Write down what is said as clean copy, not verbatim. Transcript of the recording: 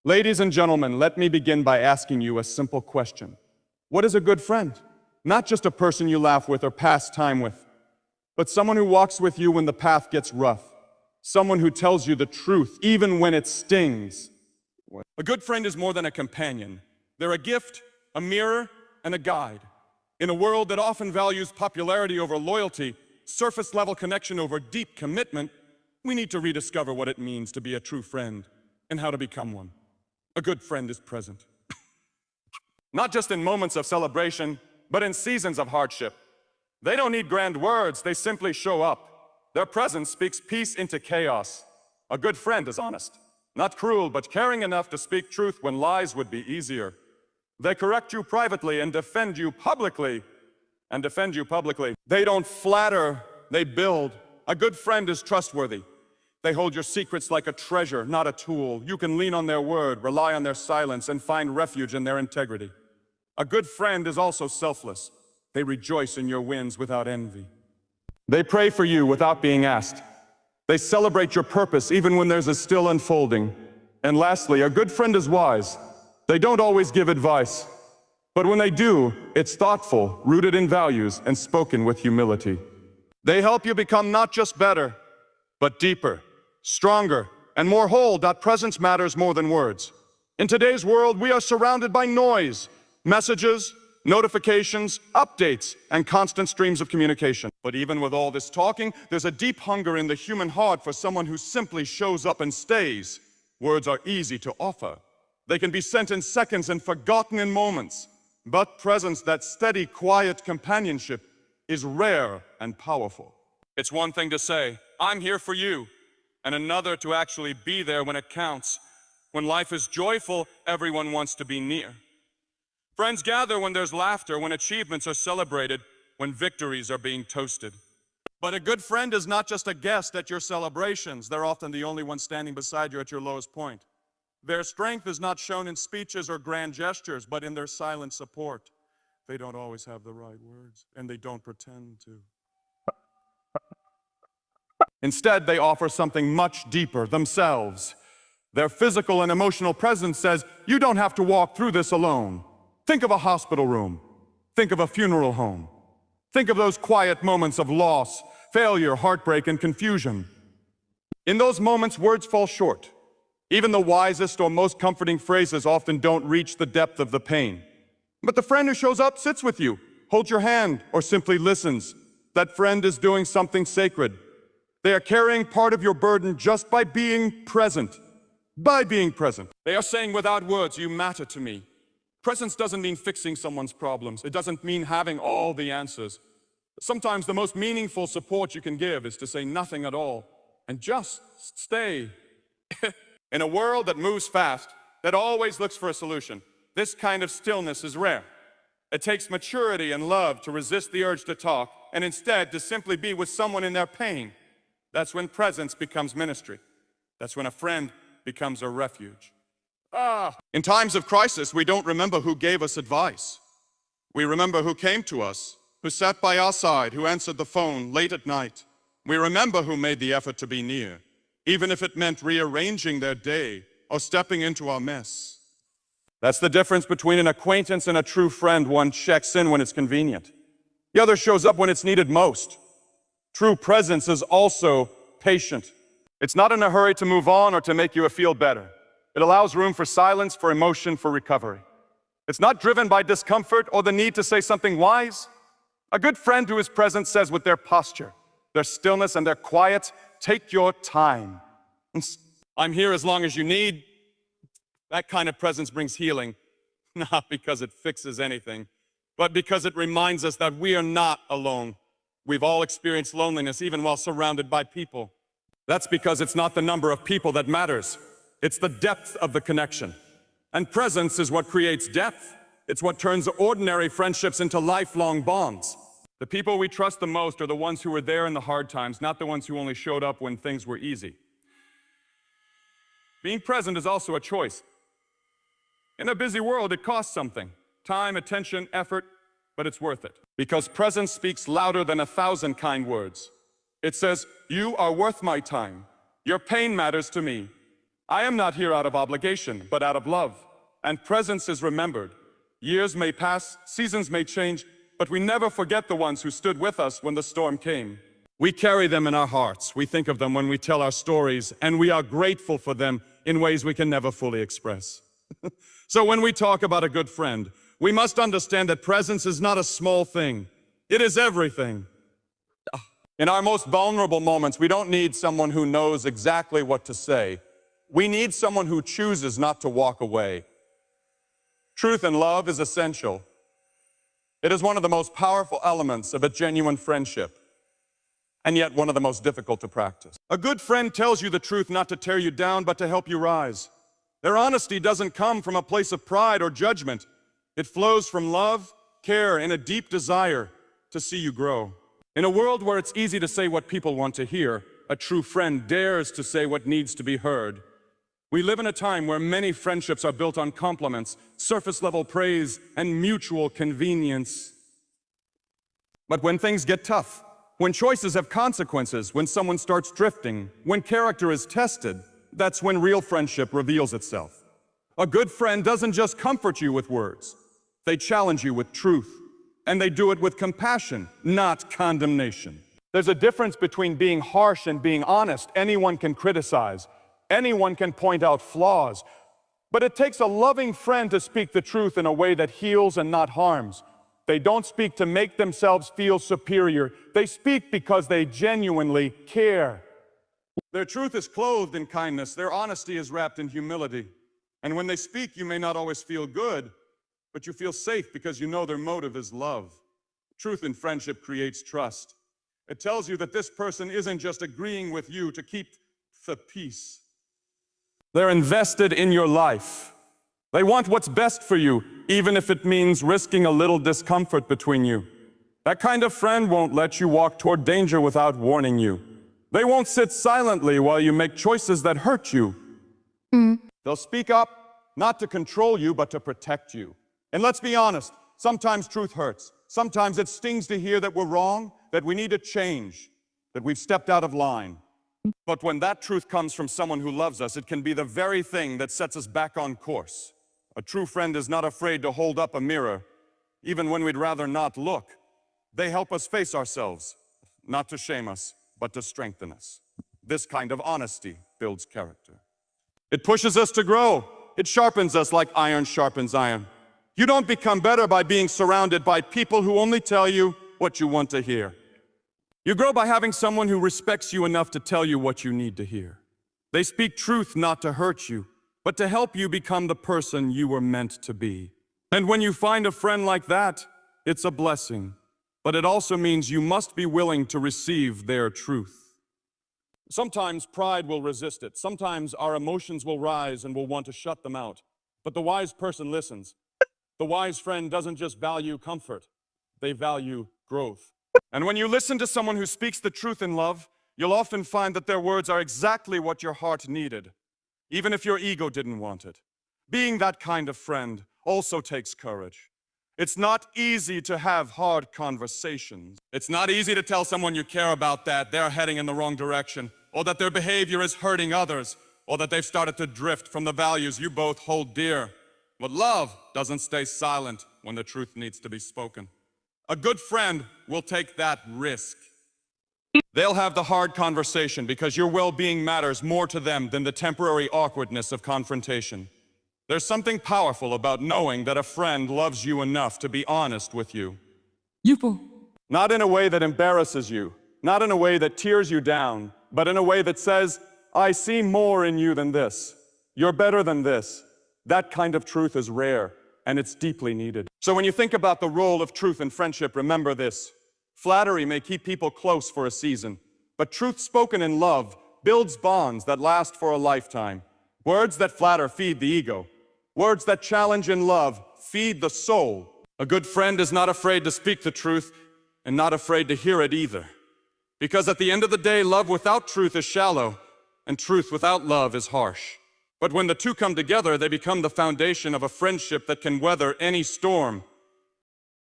Ladies and gentlemen, let me begin by asking you a simple question. What is a good friend? Not just a person you laugh with or pass time with, but someone who walks with you when the path gets rough. Someone who tells you the truth, even when it stings. A good friend is more than a companion. They're a gift, a mirror, and a guide. In a world that often values popularity over loyalty, surface-level connection over deep commitment, we need to rediscover what it means to be a true friend and how to become one. A good friend is present. Not just in moments of celebration, but in seasons of hardship. They don't need grand words, they simply show up. Their presence speaks peace into chaos. A good friend is honest, not cruel, but caring enough to speak truth when lies would be easier. They correct you privately and defend you publicly. They don't flatter, they build. A good friend is trustworthy. They hold your secrets like a treasure, not a tool. You can lean on their word, rely on their silence, and find refuge in their integrity. A good friend is also selfless. They rejoice in your wins without envy. They pray for you without being asked. They celebrate your purpose even when there's a still unfolding. And lastly, a good friend is wise. They don't always give advice, but when they do, it's thoughtful, rooted in values, and spoken with humility. They help you become not just better, but deeper, stronger, and more whole. Presence matters more than words. In today's world, we are surrounded by noise, messages, notifications, updates, and constant streams of communication. But even with all this talking, there's a deep hunger in the human heart for someone who simply shows up and stays. Words are easy to offer. They can be sent in seconds and forgotten in moments. But presence, that steady, quiet companionship, is rare and powerful. It's one thing to say, "I'm here for you," and another to actually be there when it counts. When life is joyful, everyone wants to be near. Friends gather when there's laughter, when achievements are celebrated, when victories are being toasted. But a good friend is not just a guest at your celebrations. They're often the only one standing beside you at your lowest point. Their strength is not shown in speeches or grand gestures, but in their silent support. They don't always have the right words, and they don't pretend to. Instead, they offer something much deeper, themselves. Their physical and emotional presence says, you don't have to walk through this alone. Think of a hospital room. Think of a funeral home. Think of those quiet moments of loss, failure, heartbreak, and confusion. In those moments, words fall short. Even the wisest or most comforting phrases often don't reach the depth of the pain. But the friend who shows up sits with you, holds your hand, or simply listens. That friend is doing something sacred. They are carrying part of your burden just by being present. They are saying without words, you matter to me. Presence doesn't mean fixing someone's problems. It doesn't mean having all the answers. Sometimes the most meaningful support you can give is to say nothing at all and just stay. In a world that moves fast, that always looks for a solution, this kind of stillness is rare. It takes maturity and love to resist the urge to talk and instead to simply be with someone in their pain. That's when presence becomes ministry. That's when a friend becomes a refuge. In times of crisis, we don't remember who gave us advice. We remember who came to us, who sat by our side, who answered the phone late at night. We remember who made the effort to be near, even if it meant rearranging their day or stepping into our mess. That's the difference between an acquaintance and a true friend. One checks in when it's convenient. The other shows up when it's needed most. True presence is also patient. It's not in a hurry to move on or to make you feel better. It allows room for silence, for emotion, for recovery. It's not driven by discomfort or the need to say something wise. A good friend who is present says with their posture, their stillness, and their quiet, take your time. I'm here as long as you need. That kind of presence brings healing, not because it fixes anything, but because it reminds us that we are not alone. We've all experienced loneliness even while surrounded by people. That's because it's not the number of people that matters. It's the depth of the connection. And presence is what creates depth. It's what turns ordinary friendships into lifelong bonds. The people we trust the most are the ones who were there in the hard times, not the ones who only showed up when things were easy. Being present is also a choice. In a busy world, it costs something. Time, attention, effort, but it's worth it. Because presence speaks louder than 1,000 kind words. It says, you are worth my time. Your pain matters to me. I am not here out of obligation, but out of love. And presence is remembered. Years may pass, seasons may change, but we never forget the ones who stood with us when the storm came. We carry them in our hearts. We think of them when we tell our stories, and we are grateful for them in ways we can never fully express. So when we talk about a good friend, we must understand that presence is not a small thing. It is everything. In our most vulnerable moments, we don't need someone who knows exactly what to say. We need someone who chooses not to walk away. Truth and love is essential. It is one of the most powerful elements of a genuine friendship, and yet one of the most difficult to practice. A good friend tells you the truth not to tear you down, but to help you rise. Their honesty doesn't come from a place of pride or judgment. It flows from love, care, and a deep desire to see you grow. In a world where it's easy to say what people want to hear, a true friend dares to say what needs to be heard. We live in a time where many friendships are built on compliments, surface-level praise, and mutual convenience. But when things get tough, when choices have consequences, when someone starts drifting, when character is tested, that's when real friendship reveals itself. A good friend doesn't just comfort you with words. They challenge you with truth, and they do it with compassion, not condemnation. There's a difference between being harsh and being honest. Anyone can criticize. Anyone can point out flaws. But it takes a loving friend to speak the truth in a way that heals and not harms. They don't speak to make themselves feel superior. They speak because they genuinely care. Their truth is clothed in kindness. Their honesty is wrapped in humility. And when they speak, you may not always feel good, but you feel safe because you know their motive is love. Truth in friendship creates trust. It tells you that this person isn't just agreeing with you to keep the peace. They're invested in your life. They want what's best for you, even if it means risking a little discomfort between you. That kind of friend won't let you walk toward danger without warning you. They won't sit silently while you make choices that hurt you. They'll speak up, not to control you, but to protect you. And let's be honest, sometimes truth hurts. Sometimes it stings to hear that we're wrong, that we need to change, that we've stepped out of line. But when that truth comes from someone who loves us, it can be the very thing that sets us back on course. A true friend is not afraid to hold up a mirror, even when we'd rather not look. They help us face ourselves, not to shame us, but to strengthen us. This kind of honesty builds character. It pushes us to grow. It sharpens us like iron sharpens iron. You don't become better by being surrounded by people who only tell you what you want to hear. You grow by having someone who respects you enough to tell you what you need to hear. They speak truth not to hurt you, but to help you become the person you were meant to be. And when you find a friend like that, it's a blessing. But it also means you must be willing to receive their truth. Sometimes pride will resist it. Sometimes our emotions will rise and we'll want to shut them out. But the wise person listens. The wise friend doesn't just value comfort, they value growth. And when you listen to someone who speaks the truth in love, you'll often find that their words are exactly what your heart needed, even if your ego didn't want it. Being that kind of friend also takes courage. It's not easy to have hard conversations. It's not easy to tell someone you care about that they're heading in the wrong direction, or that their behavior is hurting others, or that they've started to drift from the values you both hold dear. But love doesn't stay silent when the truth needs to be spoken. A good friend will take that risk. They'll have the hard conversation because your well-being matters more to them than the temporary awkwardness of confrontation. There's something powerful about knowing that a friend loves you enough to be honest with you. Not in a way that embarrasses you, not in a way that tears you down, but in a way that says, I see more in you than this. You're better than this. That kind of truth is rare, and it's deeply needed. So when you think about the role of truth in friendship, remember this. Flattery may keep people close for a season, but truth spoken in love builds bonds that last for a lifetime. Words that flatter feed the ego. Words that challenge in love feed the soul. A good friend is not afraid to speak the truth and not afraid to hear it either. Because at the end of the day, love without truth is shallow, and truth without love is harsh. But when the two come together, they become the foundation of a friendship that can weather any storm